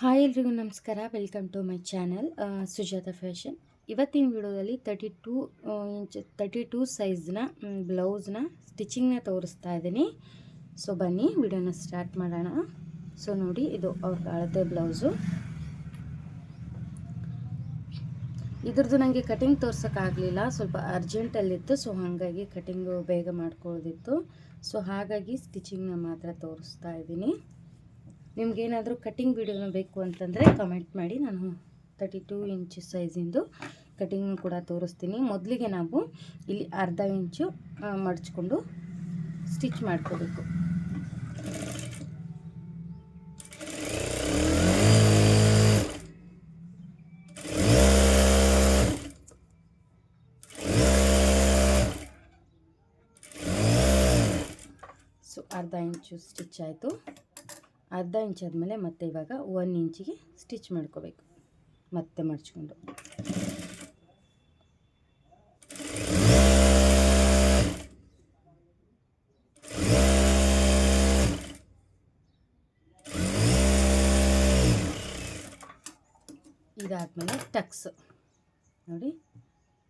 Hi ಎಲ್ರಿಗೂ ನಮಸ್ಕಾರ. Welcome to my channel Sujata fashion. ಇವತ್ತಿನ ವಿಡಿಯೋದಲ್ಲಿ 32 ಸೈಜ್ನ ಬ್ಲೌಸ್ನ ಸ್ಟಿಚಿಂಗ್ನ ತೋರಿಸ್ತಾ ಇದ್ದೀನಿ. ಸೊ ಬನ್ನಿ ವಿಡಿಯೋನ ಸ್ಟಾರ್ಟ್ ಮಾಡೋಣ. ಸೊ ನೋಡಿ, ಇದು ಅವ್ರ ಅಳತೆ ಬ್ಲೌಸು. ಇದ್ರದ್ದು ನನಗೆ ಕಟಿಂಗ್ ತೋರ್ಸೋಕ್ಕಾಗಲಿಲ್ಲ, ಸ್ವಲ್ಪ ಅರ್ಜೆಂಟಲ್ಲಿತ್ತು. ಸೊ ಹಾಗಾಗಿ ಕಟಿಂಗು ಬೇಗ ಮಾಡ್ಕೊಳ್ಳೋದಿತ್ತು. ಸೊ ಹಾಗಾಗಿ ಸ್ಟಿಚಿಂಗ್ನ ಮಾತ್ರ ತೋರಿಸ್ತಾ ಇದ್ದೀನಿ. ನಿಮಗೇನಾದರೂ ಕಟಿಂಗ್ ವಿಡಿಯೋನ ಬೇಕು ಅಂತಂದರೆ ಕಮೆಂಟ್ ಮಾಡಿ, ನಾನು 32 ಇಂಚ್ ಸೈಜಿಂದು ಕಟಿಂಗ್ ಕೂಡ ತೋರಿಸ್ತೀನಿ. ಮೊದಲಿಗೆ ನಾವು ಇಲ್ಲಿ ಅರ್ಧ ಇಂಚು ಮಡಚ್ಕೊಂಡು ಸ್ಟಿಚ್ ಮಾಡ್ಕೋಬೇಕು. ಸೊ ಅರ್ಧ ಇಂಚು ಸ್ಟಿಚ್ ಆಯಿತು. ಅರ್ಧ ಇಂಚ್ ಆದಮೇಲೆ ಮತ್ತೆ ಇವಾಗ 1 ಇಂಚಿಗೆ ಸ್ಟಿಚ್ ಮಾಡ್ಕೋಬೇಕು, ಮತ್ತೆ ಮಡ್ಚ್ಕೊಂಡು. ಇದಾದಮೇಲೆ ಟಕ್ಸ್ ನೋಡಿ,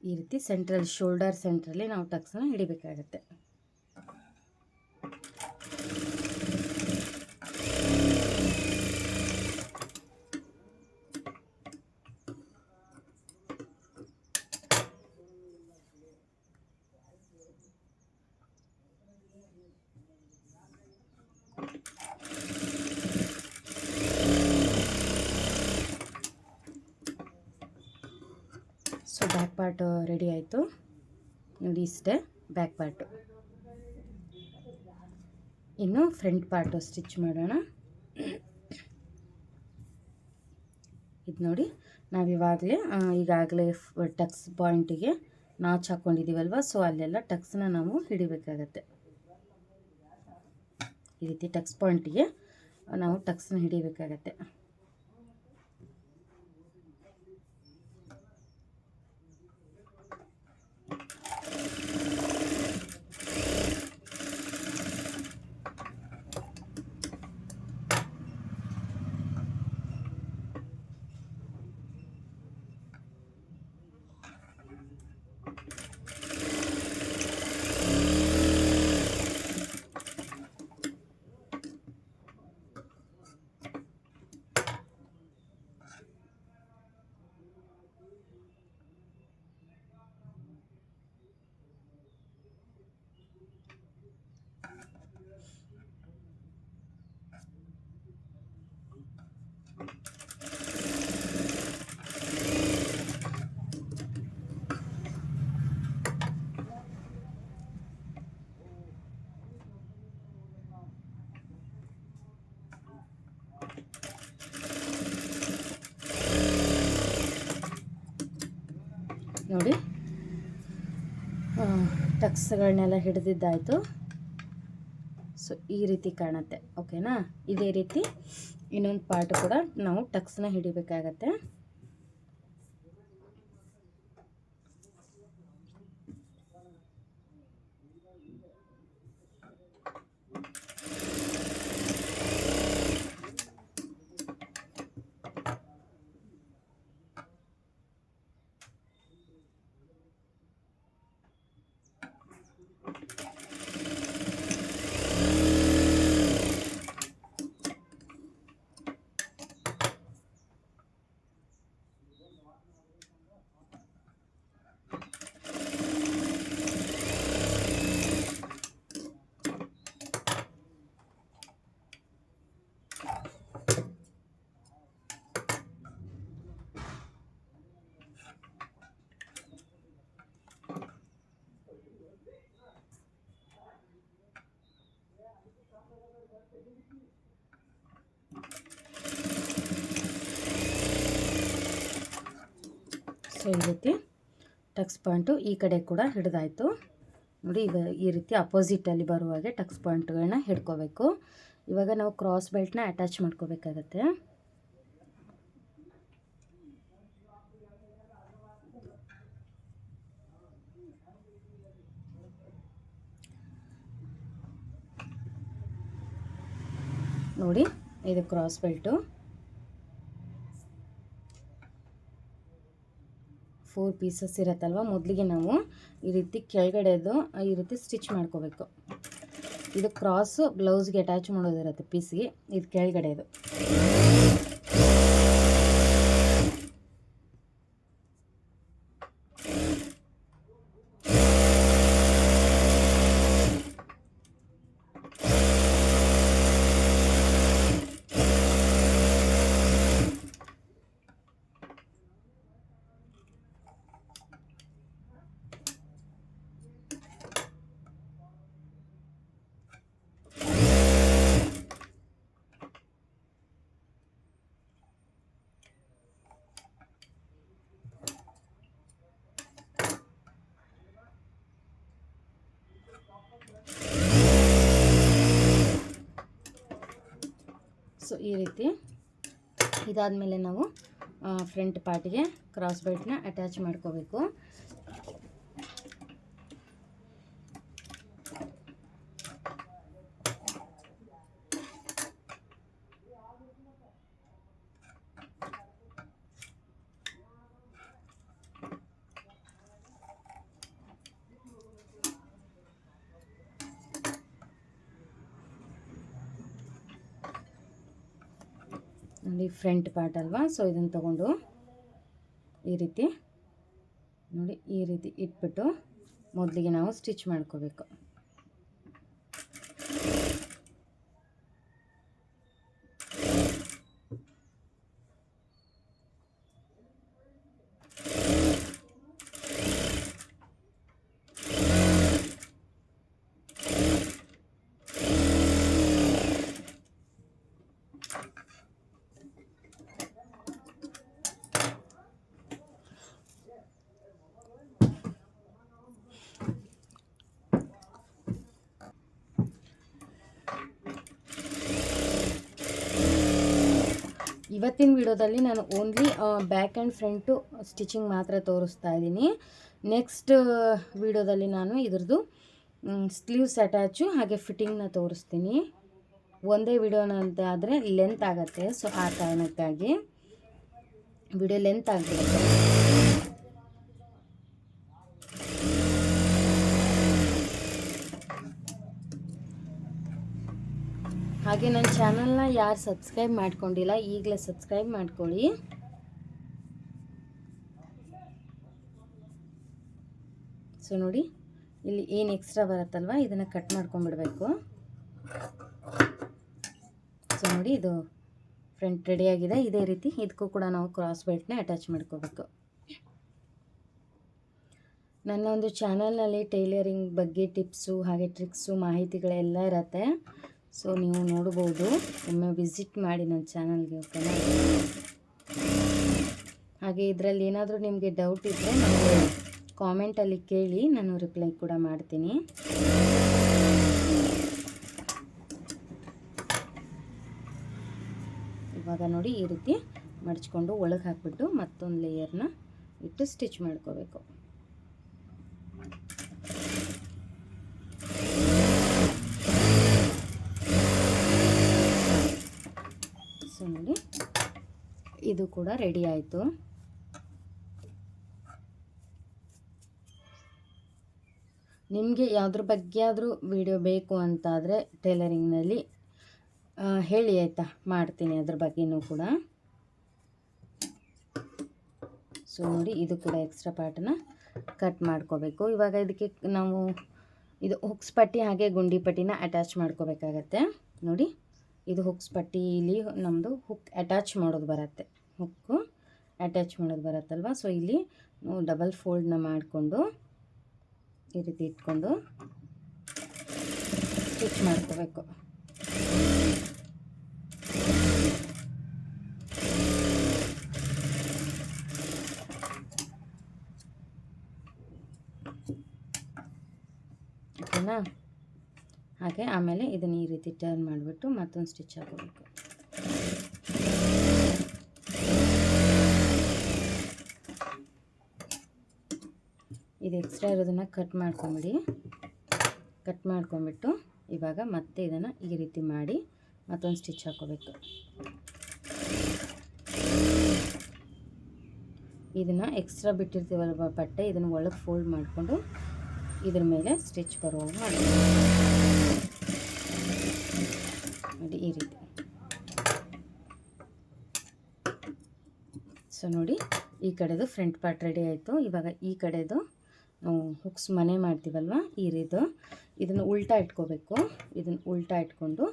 ಈ ರೀತಿ ಸೆಂಟ್ರಲ್ ಶೋಲ್ಡರ್ ಸೆಂಟ್ರಲ್ಲಿ ನಾವು ಟಕ್ಸ್ನ ಹಿಡಿಬೇಕಾಗತ್ತೆ. ಸೊ ಬ್ಯಾಕ್ ಪಾರ್ಟ್ ರೆಡಿ ಆಯಿತು ನೋಡಿ, ಇಷ್ಟೇ ಬ್ಯಾಕ್ ಪಾರ್ಟು. ಇನ್ನು ಫ್ರಂಟ್ ಪಾರ್ಟು ಸ್ಟಿಚ್ ಮಾಡೋಣ. ಇದು ನೋಡಿ, ಈಗಾಗಲೇ ಟಕ್ಸ್ ಪಾಯಿಂಟಿಗೆ ನಾಚ್ ಹಾಕ್ಕೊಂಡಿದ್ದೀವಲ್ವ, ಸೊ ಅಲ್ಲೆಲ್ಲ ಟಕ್ಸ್ನ ನಾವು ಹಿಡಿಬೇಕಾಗತ್ತೆ. ಈ ರೀತಿ ಟಕ್ಸ್ ಪಾಯಿಂಟಿಗೆ ನಾವು ಟಕ್ಸ್ನ ಹಿಡಿಬೇಕಾಗತ್ತೆ. ನೋಡಿ, ಟಕ್ಸ್ಗಳನ್ನೆಲ್ಲ ಹಿಡಿದಿದ್ದಾಯಿತು. ಸೊ ಈ ರೀತಿ ಕಾಣುತ್ತೆ, ಓಕೆನಾ? ಇದೇ ರೀತಿ ಇನ್ನೊಂದು ಪಾರ್ಟ್ ಕೂಡ ನಾವು ಟಕ್ಸ್ನ ಹಿಡಿಬೇಕಾಗತ್ತೆ. ಸೊ ಈ ರೀತಿ ಟಕ್ಸ್ ಪಾಯಿಂಟು ಈ ಕಡೆ ಕೂಡ ಹಿಡಿದಾಯಿತು ನೋಡಿ. ಈಗ ಈ ರೀತಿ ಅಪೋಸಿಟಲ್ಲಿ ಬರುವಾಗೆ ಟಕ್ಸ್ ಪಾಯಿಂಟ್ಗಳನ್ನ ಹಿಡ್ಕೋಬೇಕು. ಇವಾಗ ನಾವು ಕ್ರಾಸ್ ಬೆಲ್ಟ್ನ ಅಟ್ಯಾಚ್ ಮಾಡ್ಕೋಬೇಕಾಗತ್ತೆ. ನೋಡಿ, ಇದು ಕ್ರಾಸ್ ಬೆಲ್ಟು. 4 ಪೀಸಸ್ ಇರುತ್ತಲ್ವ, ಮೊದಲಿಗೆ ನಾವು ಈ ರೀತಿ ಕೆಳಗಡೆದು ಈ ರೀತಿ ಸ್ಟಿಚ್ ಮಾಡ್ಕೋಬೇಕು. ಇದು ಕ್ರಾಸು ಬ್ಲೌಸ್ಗೆ ಅಟ್ಯಾಚ್ ಮಾಡೋದಿರುತ್ತೆ ಪೀಸ್ಗೆ, ಇದು ಕೆಳಗಡೆದು. ಸೊ ಈ ರೀತಿ ಇದಾದಮೇಲೆ ನಾವು ಫ್ರಂಟ್ ಪಾರ್ಟಿಗೆ ಕ್ರಾಸ್ ಬೆಲ್ಟ್ನ ಅಟ್ಯಾಚ್ ಮಾಡ್ಕೋಬೇಕು. ನೋಡಿ ಫ್ರಂಟ್ ಪಾರ್ಟ್ ಅಲ್ವಾ, ಸೊ ಇದನ್ನು ತಗೊಂಡು ಈ ರೀತಿ ನೋಡಿ ಈ ರೀತಿ ಇಟ್ಬಿಟ್ಟು ಮೊದಲಿಗೆ ನಾವು ಸ್ಟಿಚ್ ಮಾಡ್ಕೋಬೇಕು. ಇವತ್ತಿನ ವಿಡಿಯೋದಲ್ಲಿ ನಾನು only back and front stitching ಮಾತ್ರ ತೋರಿಸ್ತಾ ಇದ್ದೀನಿ. ನೆಕ್ಸ್ಟ್ ವಿಡಿಯೋದಲ್ಲಿ ನಾನು ಇದ್ರದ್ದು ಸ್ಲೀವ್ಸ್ ಅಟ್ಯಾಚು ಹಾಗೆ ಫಿಟ್ಟಿಂಗ್ನ ತೋರಿಸ್ತೀನಿ. ಒಂದೇ ವಿಡಿಯೋನ ಅಂತ ಆದರೆ ಲೆಂತ್ ಆಗುತ್ತೆ, ಸೊ ಆ ಕಾರಣಕ್ಕಾಗಿ ವಿಡಿಯೋ ಲೆಂತ್ ಆಗಿಬಿಡುತ್ತೆ. ಹಾಗೆ ನನ್ನ ಚಾನಲ್ನ ಯಾರು ಸಬ್ಸ್ಕ್ರೈಬ್ ಮಾಡ್ಕೊಂಡಿಲ್ಲ ಈಗಲೇ ಸಬ್ಸ್ಕ್ರೈಬ್ ಮಾಡ್ಕೊಳ್ಳಿ. ಸೊ ನೋಡಿ ಇಲ್ಲಿ ಏನು ಎಕ್ಸ್ಟ್ರಾ ಬರುತ್ತಲ್ವ ಇದನ್ನು ಕಟ್ ಮಾಡ್ಕೊಂಡ್ಬಿಡ್ಬೇಕು. ಸೊ ನೋಡಿ ಇದು ಫ್ರಂಟ್ ರೆಡಿಯಾಗಿದೆ. ಇದೇ ರೀತಿ ಇದಕ್ಕೂ ಕೂಡ ನಾವು ಕ್ರಾಸ್ ಬೆಲ್ಟ್ನ ಅಟ್ಯಾಚ್ ಮಾಡ್ಕೋಬೇಕು. ನನ್ನ ಒಂದು ಚಾನಲ್ನಲ್ಲಿ ಟೈಲರಿಂಗ್ ಬಗ್ಗೆ ಟಿಪ್ಸು ಹಾಗೆ ಟ್ರಿಕ್ಸು ಮಾಹಿತಿಗಳೆಲ್ಲ ಇರುತ್ತೆ. ಸೊ ನೀವು ನೋಡ್ಬೋದು, ಒಮ್ಮೆ ವಿಸಿಟ್ ಮಾಡಿ ನನ್ನ ಚಾನಲ್ಗೆ, ಓಕೆನಾ. ಹಾಗೆ ಇದರಲ್ಲಿ ಏನಾದರೂ ನಿಮಗೆ ಡೌಟ್ ಇದ್ದರೆ ನನಗೆ ಕಾಮೆಂಟಲ್ಲಿ ಕೇಳಿ, ನಾನು ರಿಪ್ಲೈ ಕೂಡ ಮಾಡ್ತೀನಿ. ಇವಾಗ ನೋಡಿ ಈ ರೀತಿ ಮಡಚ್ಕೊಂಡು ಒಳಗೆ ಹಾಕಿಬಿಟ್ಟು ಮತ್ತೊಂದು ಲೇಯರ್ನ ಇಟ್ಟು ಸ್ಟಿಚ್ ಮಾಡ್ಕೋಬೇಕು. ಸೊ ನೋಡಿ ಇದು ಕೂಡ ರೆಡಿ ಆಯಿತು. ನಿಮಗೆ ಯಾವುದ್ರ ಬಗ್ಗೆ ಆದರೂ ವಿಡಿಯೋ ಬೇಕು ಅಂತಾದರೆ ಟೈಲರಿಂಗ್ನಲ್ಲಿ ಹೇಳಿ ಆಯಿತಾ, ಮಾಡ್ತೀನಿ ಅದ್ರ ಬಗ್ಗೆನೂ ಕೂಡ. ಸೊ ನೋಡಿ ಇದು ಕೂಡ ಎಕ್ಸ್ಟ್ರಾ ಪಾರ್ಟನ್ನ ಕಟ್ ಮಾಡ್ಕೋಬೇಕು. ಇವಾಗ ಇದಕ್ಕೆ ನಾವು ಇದು ಹುಕ್ಸ್ ಪಟ್ಟಿ ಹಾಗೆ ಗುಂಡಿ ಪಟ್ಟಿನ ಅಟ್ಯಾಚ್ ಮಾಡ್ಕೋಬೇಕಾಗತ್ತೆ. ನೋಡಿ ಇದು ಹುಕ್ಸ್ ಪಟ್ಟಿಲಿ ನಮ್ಮದು ಹುಕ್ ಅಟ್ಯಾಚ್ ಮಾಡೋದು ಬರುತ್ತೆ, ಹುಕ್ಕು ಅಟ್ಯಾಚ್ ಮಾಡೋದು ಬರುತ್ತಲ್ವ. ಸೊ ಇಲ್ಲಿ ನಾವು ಡಬಲ್ ಫೋಲ್ಡ್ನ ಮಾಡಿಕೊಂಡು ಈ ರೀತಿ ಇಟ್ಕೊಂಡು ಸ್ಟಿಚ್ ಮಾಡ್ಕೋಬೇಕು. ಓಕೆನಾ. ಹಾಗೆ ಆಮೇಲೆ ಇದನ್ನು ಈ ರೀತಿ ಟರ್ನ್ ಮಾಡಿಬಿಟ್ಟು ಮತ್ತೊಂದು ಸ್ಟಿಚ್ ಹಾಕೋಬೇಕು. ಇದು ಎಕ್ಸ್ಟ್ರಾ ಇರೋದನ್ನು ಕಟ್ ಮಾಡ್ಕೊಂಬಿಡಿ. ಕಟ್ ಮಾಡ್ಕೊಂಬಿಟ್ಟು ಇವಾಗ ಮತ್ತೆ ಇದನ್ನು ಈ ರೀತಿ ಮಾಡಿ ಮತ್ತೊಂದು ಸ್ಟಿಚ್ ಹಾಕೋಬೇಕು. ಇದನ್ನು ಎಕ್ಸ್ಟ್ರಾ ಬಿಟ್ಟಿರ್ತೀವಲ್ವ ಬಟ್ಟೆ, ಇದನ್ನು ಒಳಗೆ ಫೋಲ್ಡ್ ಮಾಡಿಕೊಂಡು ಇದ್ರ ಮೇಲೆ ಸ್ಟಿಚ್ ಬರುವಾಗ ಮಾಡ್ತೀವಿ ನೋಡಿ ಈ ರೀತಿ. ಸೊ ನೋಡಿ ಈ ಕಡೆದು ಫ್ರಂಟ್ ಪಾರ್ಟ್ ರೆಡಿ ಆಯಿತು. ಇವಾಗ ಈ ಕಡೆದು ನಾವು ಹುಕ್ಸ್ ಮನೆ ಮಾಡ್ತೀವಲ್ವ ಈ ರೀತಿ ಇದನ್ನು ಉಲ್ಟಾ ಇಟ್ಕೋಬೇಕು. ಇದನ್ನು ಉಲ್ಟಾ ಇಟ್ಕೊಂಡು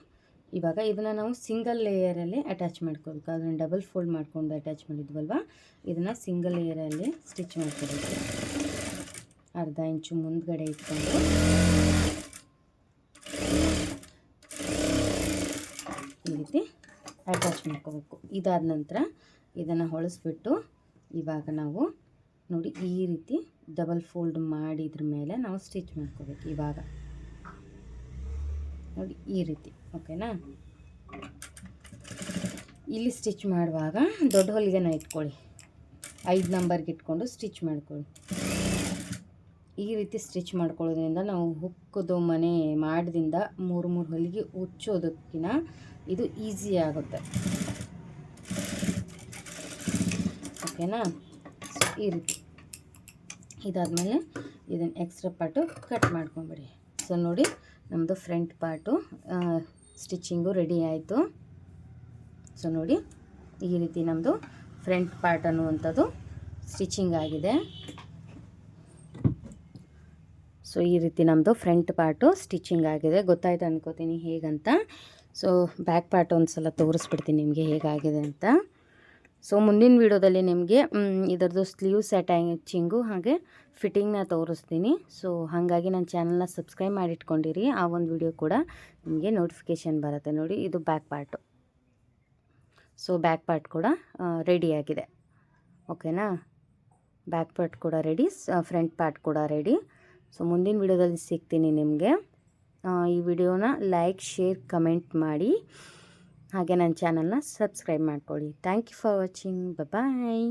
ಇವಾಗ ಇದನ್ನು ನಾವು ಸಿಂಗಲ್ ಲೇಯರಲ್ಲಿ ಅಟ್ಯಾಚ್ ಮಾಡ್ಕೋಬೇಕು. ಅದನ್ನು ಡಬಲ್ ಫೋಲ್ಡ್ ಮಾಡ್ಕೊಂಡು ಅಟ್ಯಾಚ್ ಮಾಡಿದ್ವಲ್ವ, ಇದನ್ನು ಸಿಂಗಲ್ ಲೇಯರಲ್ಲಿ ಸ್ಟಿಚ್ ಮಾಡ್ಕೋಬೇಕು. ಅರ್ಧ ಇಂಚು ಮುಂದ್ಗಡೆ ಇಟ್ಕೊಂಡು ಈ ರೀತಿ ಅಟ್ಯಾಚ್ ಮಾಡ್ಕೋಬೇಕು. ಇದಾದ ನಂತರ ಇದನ್ನು ಹೊಳಿಸ್ಬಿಟ್ಟು ಇವಾಗ ನಾವು ನೋಡಿ ಈ ರೀತಿ ಡಬಲ್ ಫೋಲ್ಡ್ ಮಾಡಿದ್ರ ಮೇಲೆ ನಾವು ಸ್ಟಿಚ್ ಮಾಡ್ಕೋಬೇಕು. ಇವಾಗ ನೋಡಿ ಈ ರೀತಿ, ಓಕೆನಾ. ಇಲ್ಲಿ ಸ್ಟಿಚ್ ಮಾಡುವಾಗ ದೊಡ್ಡ ಹೊಲಿಗೆನ ಇಟ್ಕೊಳ್ಳಿ, 5 ನಂಬರ್ಗೆ ಇಟ್ಕೊಂಡು ಸ್ಟಿಚ್ ಮಾಡ್ಕೊಳ್ಳಿ. ಈ ರೀತಿ ಸ್ಟಿಚ್ ಮಾಡ್ಕೊಳ್ಳೋದ್ರಿಂದ ನಾವು ಹುಕ್ಕದು ಮನೆ ಮಾಡಿದಿಂದ 3 ಹೊಲಿಗೆ ಉಚ್ಚೋದಕ್ಕಿಂತ ಇದು ಈಸಿ ಆಗುತ್ತೆ, ಓಕೆನಾ. ಈ ರೀತಿ ಇದಾದಮೇಲೆ ಇದನ್ನು ಎಕ್ಸ್ಟ್ರಾ ಪಾರ್ಟು ಕಟ್ ಮಾಡ್ಕೊಂಬಿಡಿ. ಸೊ ನೋಡಿ ನಮ್ಮದು ಫ್ರಂಟ್ ಪಾರ್ಟು ಸ್ಟಿಚಿಂಗು ರೆಡಿ ಆಯಿತು. ಸೊ ನೋಡಿ ಈ ರೀತಿ ನಮ್ಮದು ಫ್ರಂಟ್ ಪಾರ್ಟ್ ಅನ್ನುವಂಥದ್ದು ಸ್ಟಿಚಿಂಗ್ ಆಗಿದೆ. ಸೊ ಈ ರೀತಿ ನಮ್ಮದು ಫ್ರಂಟ್ ಪಾರ್ಟು ಸ್ಟಿಚಿಂಗ್ ಆಗಿದೆ, ಗೊತ್ತಾಯ್ತು ಅನ್ಕೋತೀನಿ ಹೇಗಂತ. ಸೊ ಬ್ಯಾಕ್ ಪಾರ್ಟ್ ಒಂದು ಸಲ ತೋರಿಸ್ಬಿಡ್ತೀನಿ ನಿಮಗೆ ಹೇಗಾಗಿದೆ ಅಂತ. ಸೊ ಮುಂದಿನ ವೀಡಿಯೋದಲ್ಲಿ ನಿಮಗೆ ಇದರದ್ದು ಸ್ಲೀವ್ಸ್ ಅಟ್ಯಾಚಿಂಗು ಹಾಗೆ ಫಿಟ್ಟಿಂಗ್ನ ತೋರಿಸ್ತೀನಿ. ಸೊ ಹಾಗಾಗಿ ನನ್ನ ಚಾನಲ್ನ ಸಬ್ಸ್ಕ್ರೈಬ್ ಮಾಡಿಟ್ಕೊಂಡಿರಿ, ಆ ಒಂದು ವಿಡಿಯೋ ಕೂಡ ನಿಮಗೆ ನೋಟಿಫಿಕೇಷನ್ ಬರುತ್ತೆ. ನೋಡಿ ಇದು back part. So back part ಕೂಡ ರೆಡಿಯಾಗಿದೆ, ಓಕೆನಾ. ಬ್ಯಾಕ್ ಪಾರ್ಟ್ ಕೂಡ ರೆಡಿ, ಫ್ರಂಟ್ ಪಾರ್ಟ್ ಕೂಡ ರೆಡಿ. ಸೊ ಮುಂದಿನ ವಿಡಿಯೋದಲ್ಲಿ ಸಿಗ್ತೀನಿ ನಿಮಗೆ. ಈ ವಿಡಿಯೋನ ಲೈಕ್, ಶೇರ್, ಕಮೆಂಟ್ ಮಾಡಿ, ಹಾಗೆ ನನ್ನ ಚಾನಲ್ನ ಸಬ್ಸ್ಕ್ರೈಬ್ ಮಾಡ್ಕೊಳ್ಳಿ. Thank you for watching. Bye.